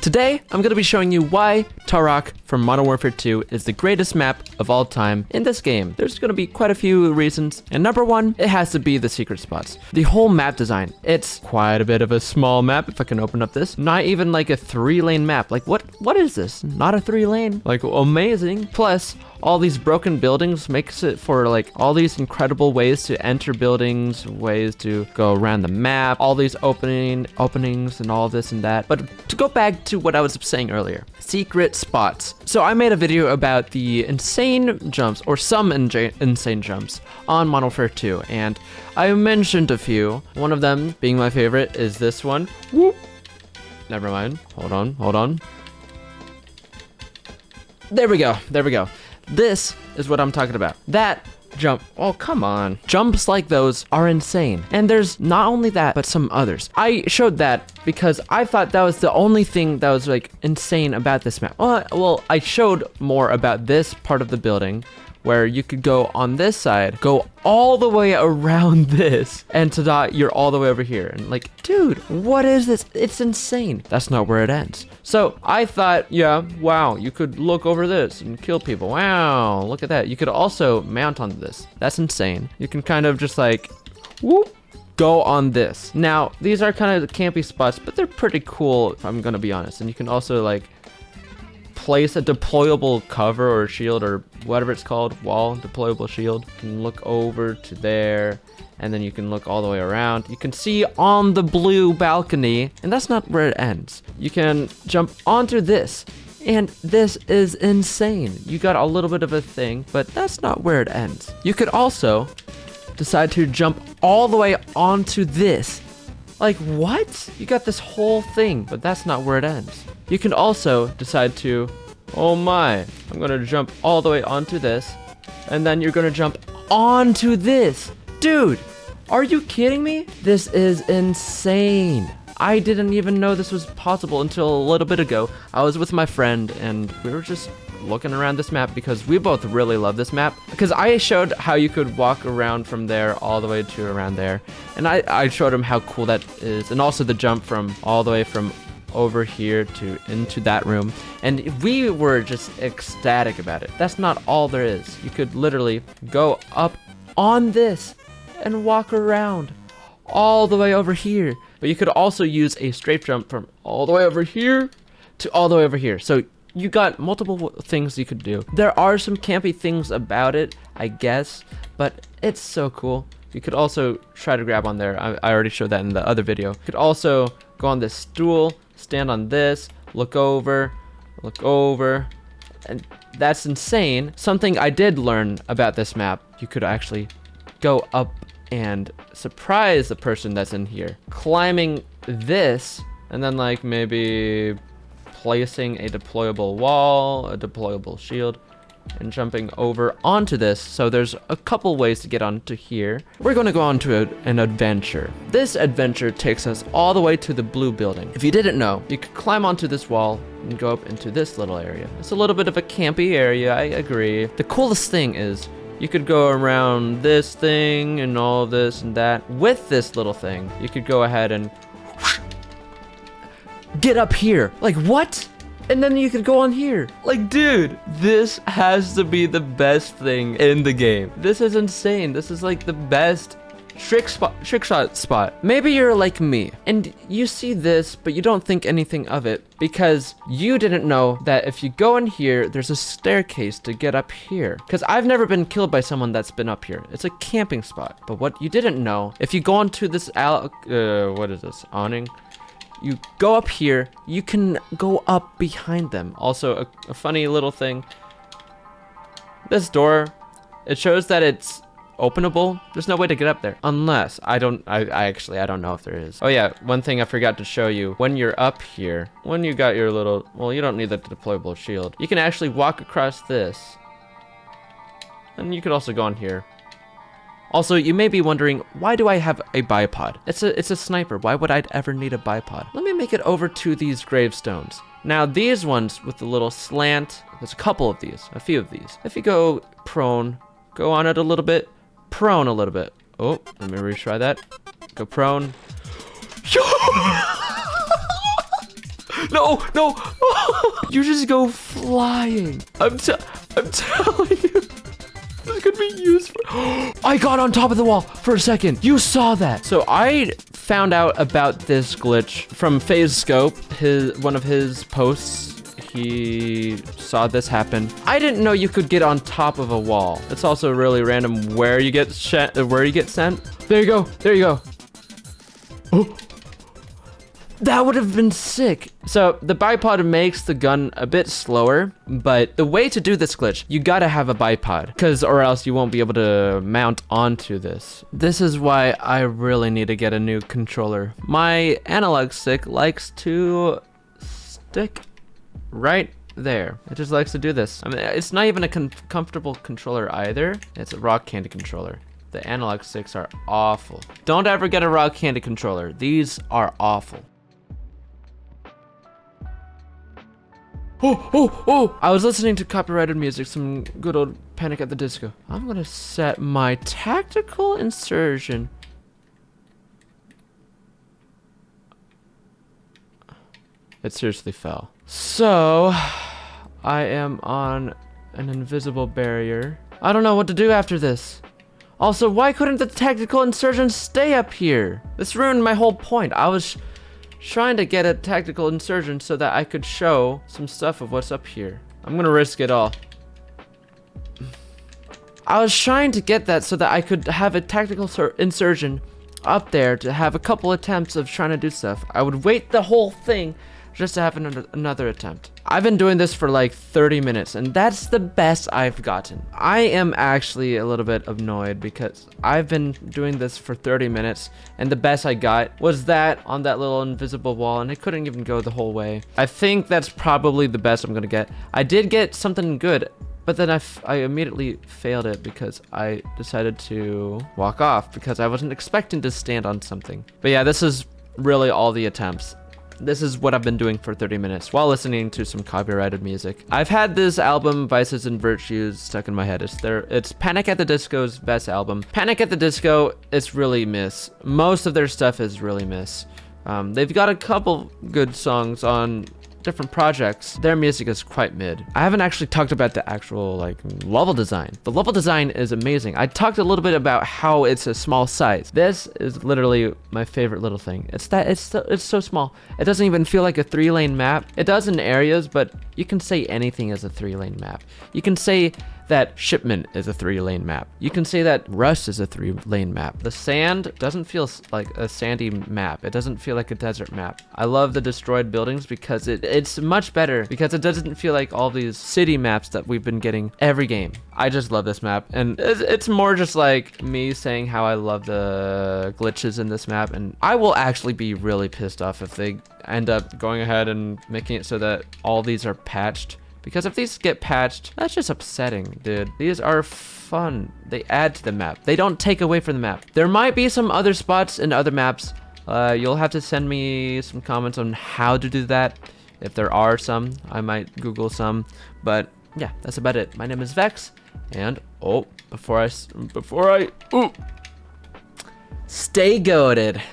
Today, I'm going to be showing you why Turok from Modern Warfare 2 is the greatest map of all time in this game. There's going to be quite a few reasons, and number one, it has to be the secret spots. The whole map design, it's quite a bit of a small map, if I can open up this. Not even like a 3-lane map. Like, what is this? Not a 3-lane? Like, amazing. Plus, all these broken buildings makes it for like all these incredible ways to enter buildings, ways to go around the map, all these openings and all this and that. But to go back to what I was saying earlier, secret spots. So I made a video about the insane jumps, or some insane jumps on Modern Warfare 2, and I mentioned a few. One of them being my favorite is this one. Whoop. Never mind. Hold on. There we go. This is what I'm talking about. That jump, oh come on. Jumps like those are insane. And there's not only that, but some others. I showed that because I thought that was the only thing that was like insane about this map. Well, I showed more about this part of the building where you could go on this side, go all the way around this, and ta-da, you're all the way over here. And like, dude, what is this? It's insane. That's not where it ends. So I thought, yeah, wow, you could look over this and kill people. Wow, look at that. You could also mount on this. That's insane. You can kind of just like, whoop, go on this. Now, these are kind of campy spots, but they're pretty cool, if I'm gonna be honest. And you can also like place a deployable cover or shield or whatever it's called, wall deployable shield. You can look over to there, and then you can look all the way around. You can see on the blue balcony, and that's not where it ends. You can jump onto this, and this is insane. You got a little bit of a thing, but that's not where it ends. You could also decide to jump all the way onto this. Like, what? You got this whole thing, but that's not where it ends. You can also decide to, oh my, I'm gonna jump all the way onto this, and then you're gonna jump onto this. Dude, are you kidding me? This is insane. I didn't even know this was possible until a little bit ago. I was with my friend, and we were just looking around this map because we both really love this map. Because I showed how you could walk around from there all the way to around there, and I showed him how cool that is, and also the jump from all the way from over here to into that room, and we were just ecstatic about it. That's not all there is. You could literally go up on this and walk around all the way over here, but you could also use a straight jump from all the way over here to all the way over here. So you got multiple things you could do. There are some campy things about it, I guess, but it's so cool. You could also try to grab on there. I already showed that in the other video. You could also go on this stool, stand on this, look over, and that's insane. Something I did learn about this map, you could actually go up and surprise the person that's in here. Climbing this, and then like maybe placing a deployable wall, a deployable shield, and jumping over onto this. So there's a couple ways to get onto here. We're going to go on to an adventure. This adventure takes us all the way to the blue building. If you didn't know, you could climb onto this wall and go up into this little area. It's a little bit of a campy area, I agree. The coolest thing is you could go around this thing and all of this and that. With this little thing, you could go ahead and get up here. Like, what? And then you could go on here. Like, dude, this has to be the best thing in the game. This is insane. This is like the best trick shot spot. Maybe you're like me and you see this, but you don't think anything of it because you didn't know that if you go in here, there's a staircase to get up here. Because I've never been killed by someone that's been up here. It's a camping spot. But what you didn't know, if you go onto this what is this, awning? You go up here, you can go up behind them. Also, a funny little thing. This door, it shows that it's openable. There's no way to get up there. Unless, I don't know if there is. Oh yeah, one thing I forgot to show you. When you're up here, when you got your little, well, you don't need the deployable shield. You can actually walk across this. And you could also go on here. Also, you may be wondering, why do I have a bipod? It's a sniper. Why would I ever need a bipod? Let me make it over to these gravestones. Now, these ones with the little slant, there's a couple of these, a few of these. If you go prone, go on it a little bit, prone a little bit. Oh, let me retry that. Go prone. No, no. You just go flying. I'm telling you. This could be used for... I got on top of the wall for a second. You saw that. So I found out about this glitch from FaZe Scope, one of his posts. He saw this happen. I didn't know you could get on top of a wall. It's also really random where you get sent. There you go. There you go. Oh. That would have been sick. So the bipod makes the gun a bit slower, but the way to do this glitch, you gotta have a bipod, or else you won't be able to mount onto this. This is why I really need to get a new controller. My analog stick likes to stick right there. It just likes to do this. I mean, it's not even a comfortable controller either. It's a rock candy controller. The analog sticks are awful. Don't ever get a rock candy controller. These are awful. Oh! I was listening to copyrighted music, some good old Panic at the Disco. I'm gonna set my tactical insertion. It seriously fell. So, I am on an invisible barrier. I don't know what to do after this. Also, why couldn't the tactical insertion stay up here? This ruined my whole point. I was trying to get a tactical insertion so that I could show some stuff of what's up here. I'm gonna risk it all. I was trying to get that so that I could have a tactical insertion up there to have a couple attempts of trying to do stuff. I would wait the whole thing just to have another attempt. I've been doing this for like 30 minutes and that's the best I've gotten. I am actually a little bit annoyed because I've been doing this for 30 minutes and the best I got was that on that little invisible wall and it couldn't even go the whole way. I think that's probably the best I'm gonna get. I did get something good, but then I immediately failed it because I decided to walk off because I wasn't expecting to stand on something. But yeah, this is really all the attempts. This is what I've been doing for 30 minutes while listening to some copyrighted music. I've had this album, Vices and Virtues, stuck in my head. It's Panic at the Disco's best album. Panic at the Disco, it's really miss. Most of their stuff is really miss. They've got a couple good songs on different projects. Their music is quite mid. I haven't actually talked about the actual level design. The level design is amazing. I talked a little bit about how it's a small size. This is literally my favorite little thing. It's so small. It doesn't even feel like a 3-lane map. It does in areas, but you can say anything is a 3-lane map. You can say that Shipment is a 3-lane map. You can say that Rust is a 3-lane map. The sand doesn't feel like a sandy map. It doesn't feel like a desert map. I love the destroyed buildings because it's much better because it doesn't feel like all these city maps that we've been getting every game. I just love this map and it's more just like me saying how I love the glitches in this map, and I will actually be really pissed off if they end up going ahead and making it so that all these are patched. Because if these get patched, that's just upsetting, dude. These are fun. They add to the map. They don't take away from the map. There might be some other spots in other maps. You'll have to send me some comments on how to do that. If there are some, I might Google some. But yeah, that's about it. My name is Vex, and before I stay goated.